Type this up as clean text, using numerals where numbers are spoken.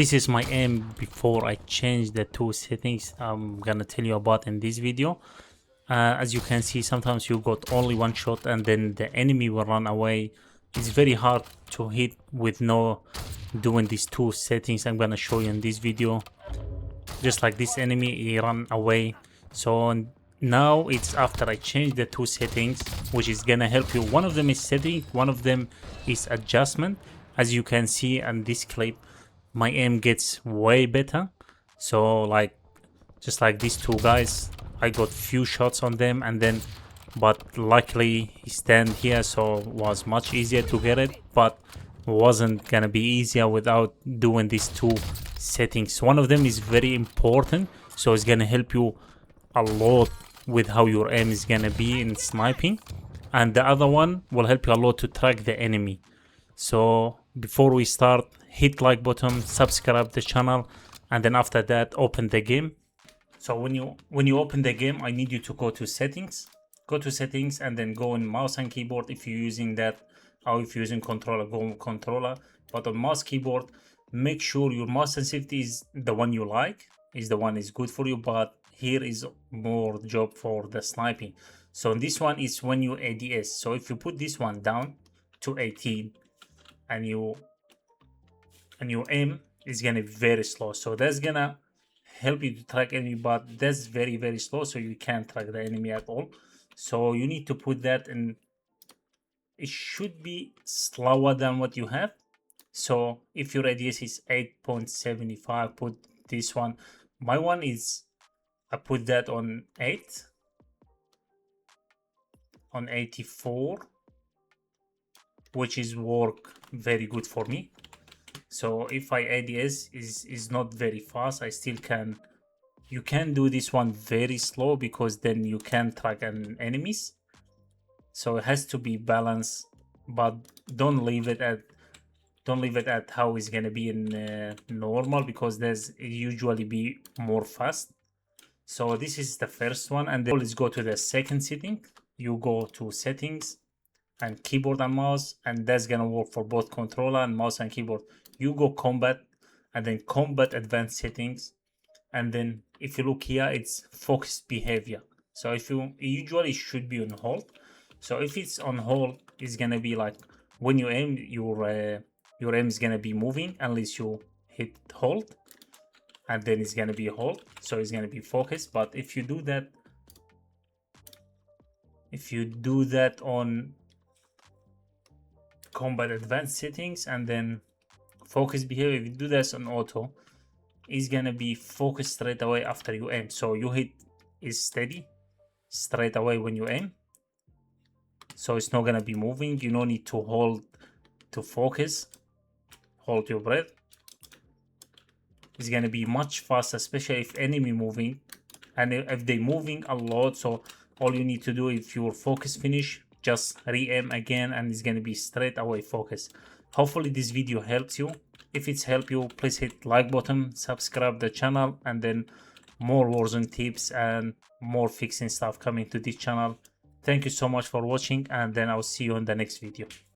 This is my aim before I change the two settings I'm gonna tell you about in this video. As you can see, sometimes you got only one shot and then the enemy will run away. It's very hard to hit with no doing these two settings I'm gonna show you in this video. Just like this enemy, he ran away. So now it's after I change the two settings, which is gonna help you. One of them is setting, one of them is adjustment. As you can see in this clip, my aim gets way better. So like just like these two guys, I got few shots on them, and then but luckily he stand here, so it was much easier to get it, but wasn't gonna be easier without doing these two settings. One of them is very important, so it's gonna help you a lot with how your aim is gonna be in sniping, and the other one will help you a lot to track the enemy. So before we start, hit like button, subscribe the channel, and then after that open the game. So when you open the game, I need you to go to settings, and then go in mouse and keyboard. If you're using that, or if you're using controller, go on controller. But on mouse keyboard, make sure your mouse sensitivity is the one you like, is the one is good for you. But here is more job for the sniping. So this one is when you ADS. So if you put this one down to 18 and your aim is gonna be very slow, so that's gonna help you to track enemy, but that's very slow, so you can't track the enemy at all. So you need to put that in. It should be slower than what you have. So if your ADS is 8.75, put this one. My one is, I put that on 8, on 84, which is work very good for me. So if I ADS is not very fast, I still can. You can do this one very slow because then you can track enemies. So it has to be balanced, but don't leave it at how it's gonna be in normal, because there's usually be more fast. So this is the first one, and then let's go to the second setting. You go to settings and keyboard and mouse, and that's gonna work for both controller and mouse and keyboard. You go combat, and then combat advanced settings, and then if you look here, it's focused behavior. So if you usually should be on hold. So if it's on hold, it's gonna be like when you aim, your aim is gonna be moving unless you hit hold, and then it's gonna be hold, so it's gonna be focused. But if you do that on combat advanced settings and then focus behavior, if you do this on auto, is gonna be focused straight away after you aim. So you hit is steady straight away when you aim, so it's not gonna be moving. You don't need to hold to focus. Hold your breath. It's gonna be much faster, especially if enemy moving, and if they moving a lot. So all you need to do, if your focus finish, just re-aim again, and it's gonna be straight away focus. Hopefully this video helps you. If it's helped you, please hit like button, subscribe the channel, and then more Warzone tips and more fixing stuff coming to this channel. Thank you so much for watching, and then I'll see you in the next video.